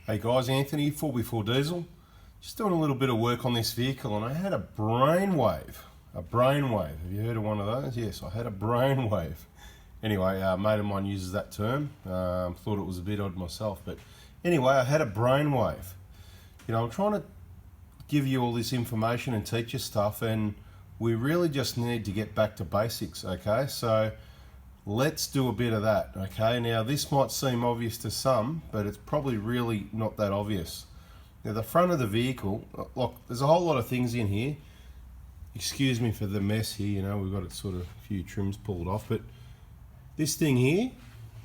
Hey guys, Anthony, 4x4 Diesel. Just doing a little bit of work on this vehicle and I had a brainwave. A brainwave. Have you heard of one of those? Yes, I had a brainwave. Anyway, a mate of mine uses that term. Thought it was a bit odd myself, but anyway, I had a brainwave. You know, I'm trying to give you all this information and teach you stuff, and we really just need to get back to basics, okay? So let's do a bit of that, okay? Now, this might seem obvious to some, but it's probably really not that obvious. Now, the front of the vehicle, look, there's a whole lot of things in here. Excuse me for the mess here, you know, we've got it sort of a few trims pulled off, but this thing here,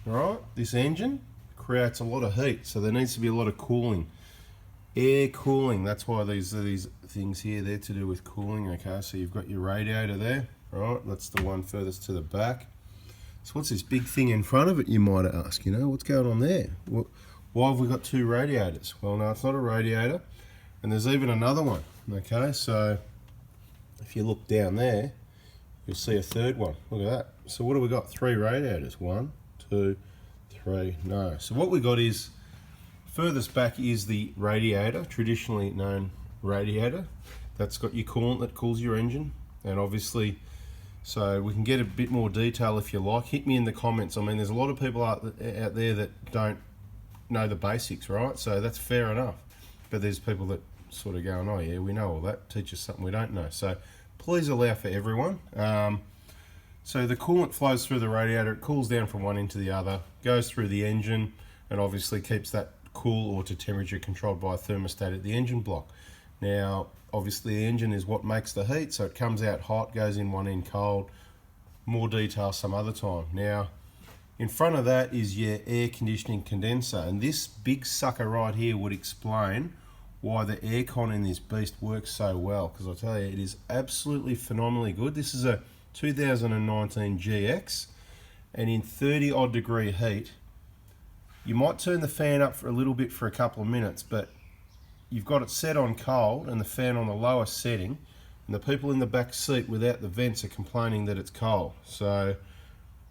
right, this engine creates a lot of heat, so there needs to be a lot of cooling. Air cooling, that's why these are these things here, they're to do with cooling, okay? So you've got your radiator there, right? That's the one furthest to the back. So what's this big thing in front of it, you might ask, you know, what's going on there? Why have we got two radiators? Well, no, it's not a radiator, and there's even another one, okay? So if you look down there, you'll see a third one. Look at that. So what do we got? Three radiators. 1, 2, 3, no. So what we got is, furthest back is the radiator, traditionally known radiator. That's got your coolant that cools your engine, and obviously, so we can get a bit more detail if you like. Hit me in the comments. I mean, there's a lot of people out there that don't know the basics, right? So that's fair enough. But there's people that sort of going, oh yeah, we know all that. Teach us something we don't know. So please allow for everyone. So the coolant flows through the radiator. It cools down from one end to the other, goes through the engine, and obviously keeps that cool or to temperature controlled by a thermostat at the engine block. Now, obviously the engine is what makes the heat, so it comes out hot, goes in one end cold. More detail some other time. Now, in front of that is your air conditioning condenser, and this big sucker right here would explain why the aircon in this beast works so well, because I tell you, it is absolutely phenomenally good. This is a 2019 GX, and in 30 odd degree heat, you might turn the fan up for a little bit for a couple of minutes, but you've got it set on cold and the fan on the lowest setting, and the people in the back seat without the vents are complaining that it's cold. So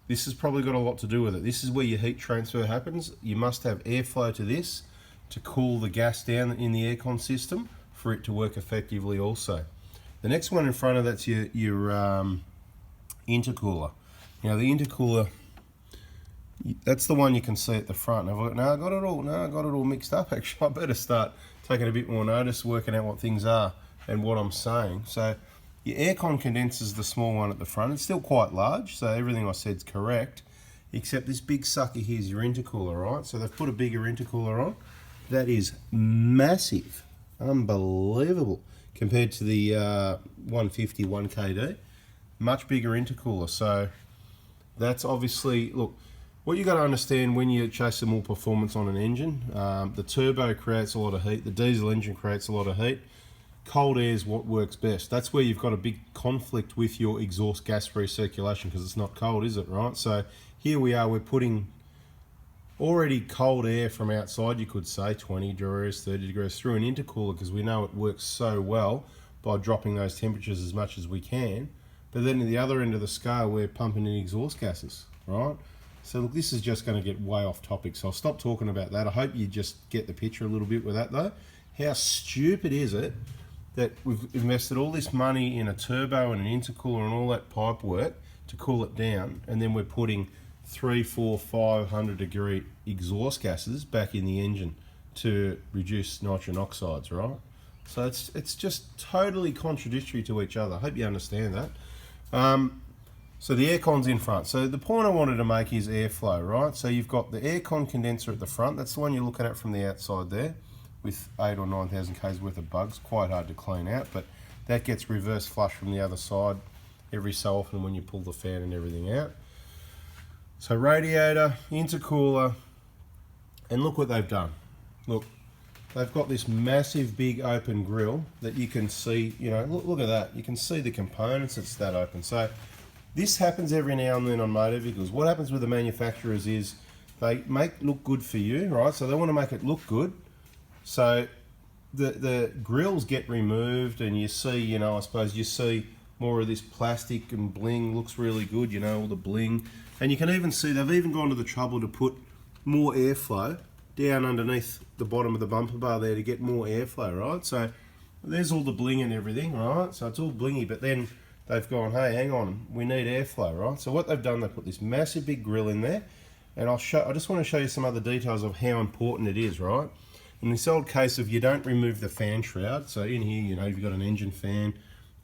this has probably got a lot to do with it. This is where your heat transfer happens. You must have airflow to this to cool the gas down in the aircon system for it to work effectively also. The next one in front of that's your intercooler. Now the intercooler, that's the one you can see at the front. I got it all mixed up actually. I better start taking a bit more notice, working out what things are and what I'm saying. So your aircon condenser is the small one at the front. It's still quite large, so everything I said is correct, except this big sucker here is your intercooler, right? So they've put a bigger intercooler on. That is massive, unbelievable, compared to the 150 1KD. Much bigger intercooler, so that's obviously, look, what you got to understand when you're chasing more performance on an engine, the turbo creates a lot of heat, the diesel engine creates a lot of heat. Cold air is what works best. That's where you've got a big conflict with your exhaust gas recirculation, because it's not cold, is it, right? So here we are, we're putting already cold air from outside, you could say 20 degrees, 30 degrees, through an intercooler, because we know it works so well by dropping those temperatures as much as we can. But then at the other end of the scale, we're pumping in exhaust gases, right? So look, this is just going to get way off topic, so I'll stop talking about that. I hope you just get the picture a little bit with that though. How stupid is it that we've invested all this money in a turbo and an intercooler and all that pipe work to cool it down, and then we're putting 300, 400, 500 degree exhaust gases back in the engine to reduce nitrogen oxides, right? So it's just totally contradictory to each other. I hope you understand that. So the aircon's in front. So the point I wanted to make is airflow, right? So you've got the aircon condenser at the front. That's the one you're looking at from the outside there, with 8,000 or 9,000 Ks worth of bugs. Quite hard to clean out, but that gets reverse flush from the other side every so often when you pull the fan and everything out. So radiator, intercooler, and look what they've done. Look, they've got this massive big open grill that you can see, you know, look at that. You can see the components, it's that open. So this happens every now and then on motor vehicles. What happens with the manufacturers is they make look good for you, right? So they want to make it look good. So the grills get removed and you see, you know, I suppose you see more of this plastic and bling. Looks really good, you know, all the bling. And you can even see they've even gone to the trouble to put more airflow down underneath the bottom of the bumper bar there to get more airflow, right? So there's all the bling and everything, right? So it's all blingy, but then they've gone, hey, hang on, we need airflow, right? So what they've done, they put this massive big grill in there, and I just want to show you some other details of how important it is, right? In this old case of you don't remove the fan shroud, so in here, you know, you've got an engine fan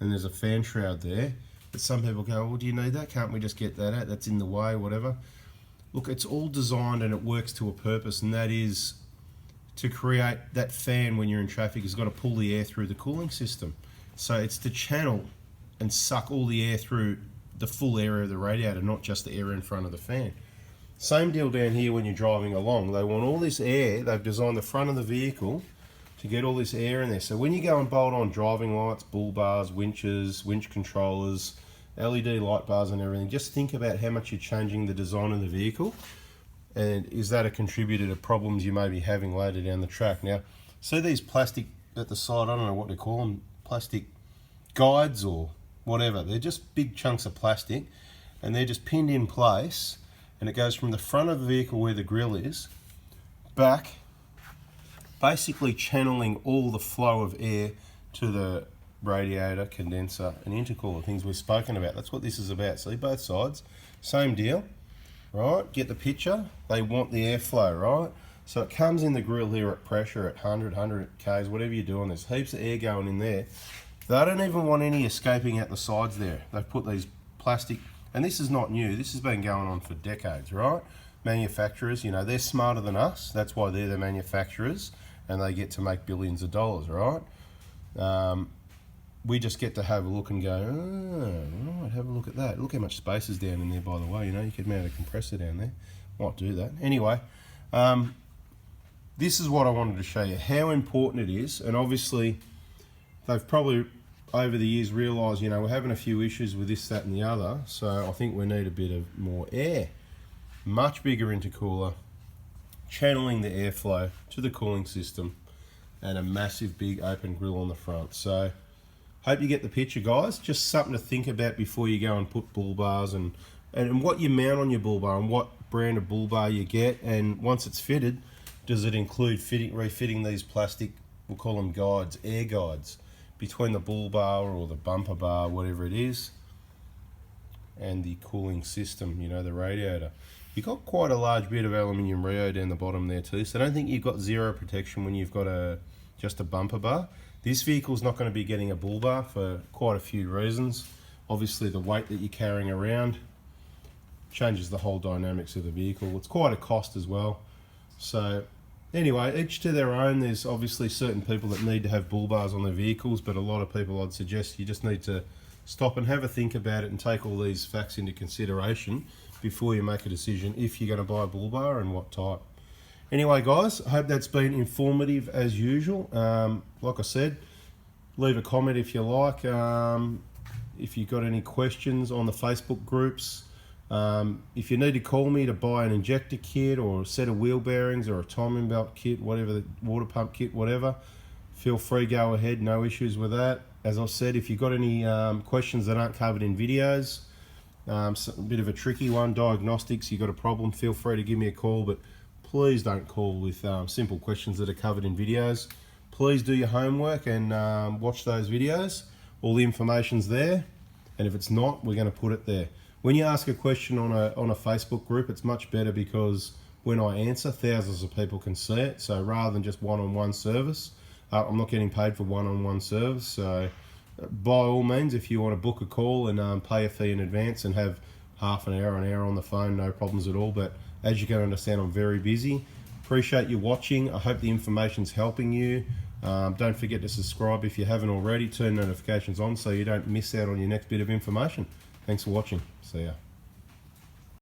and there's a fan shroud there, but some people go, well, do you need that? Can't we just get that out? That's in the way, whatever. Look, it's all designed and it works to a purpose, and that is to create that fan when you're in traffic has got to pull the air through the cooling system. So it's to channel and suck all the air through the full area of the radiator, not just the air in front of the fan. Same deal down here when you're driving along. They want all this air, they've designed the front of the vehicle to get all this air in there. So when you go and bolt on driving lights, bull bars, winches, winch controllers, LED light bars and everything, just think about how much you're changing the design of the vehicle, and is that a contributor to problems you may be having later down the track. Now, see these plastic at the side, I don't know what they call them, plastic guides or whatever. They're just big chunks of plastic and they're just pinned in place, and it goes from the front of the vehicle where the grill is back, basically channeling all the flow of air to the radiator, condenser and intercooler, things we've spoken about. That's what this is about. See, both sides, same deal, right? Get the picture. They want the airflow, right? So it comes in the grill here at pressure at 100 Ks, whatever you're doing. There's heaps of air going in there. They don't even want any escaping out the sides there. They've put these plastic, and this is not new. This has been going on for decades, right? Manufacturers, you know, they're smarter than us. That's why they're the manufacturers, and they get to make billions of dollars, right? We just get to have a look and go, oh, right, have a look at that. Look how much space is down in there, by the way. You know, you could mount a compressor down there. Might do that. Anyway, this is what I wanted to show you, how important it is. And obviously, they've probably, over the years, realised, you know, we're having a few issues with this, that, and the other. So I think we need a bit of more air. Much bigger intercooler, channeling the airflow to the cooling system, and a massive big open grill on the front. So hope you get the picture, guys. Just something to think about before you go and put bull bars and what you mount on your bull bar and what brand of bull bar you get. And once it's fitted, does it include refitting these plastic, we'll call them guides, air guides, between the bull bar or the bumper bar, whatever it is, and the cooling system, you know, the radiator. You've got quite a large bit of aluminium reo down the bottom there too, so I don't think you've got zero protection when you've got just a bumper bar. This vehicle's not going to be getting a bull bar for quite a few reasons. Obviously the weight that you're carrying around changes the whole dynamics of the vehicle. It's quite a cost as well. So anyway, each to their own. There's obviously certain people that need to have bull bars on their vehicles, but a lot of people, I'd suggest you just need to stop and have a think about it and take all these facts into consideration before you make a decision if you're going to buy a bull bar and what type. Anyway, guys, I hope that's been informative as usual. Like I said, leave a comment if you like. If you've got any questions on the Facebook groups, if you need to call me to buy an injector kit or a set of wheel bearings or a timing belt kit, whatever, the water pump kit, whatever, feel free, go ahead, no issues with that. As I said, if you've got any questions that aren't covered in videos, a bit of a tricky one, diagnostics, you've got a problem, feel free to give me a call, but please don't call with simple questions that are covered in videos. Please do your homework and watch those videos. All the information's there, and if it's not, we're going to put it there. When you ask a question on a Facebook group, it's much better because when I answer, thousands of people can see it. So rather than just one-on-one service, I'm not getting paid for one-on-one service. So by all means, if you want to book a call and pay a fee in advance and have half an hour on the phone, no problems at all. But as you can understand, I'm very busy. Appreciate you watching. I hope the information's helping you. Don't forget to subscribe if you haven't already. Turn notifications on so you don't miss out on your next bit of information. Thanks for watching. See ya.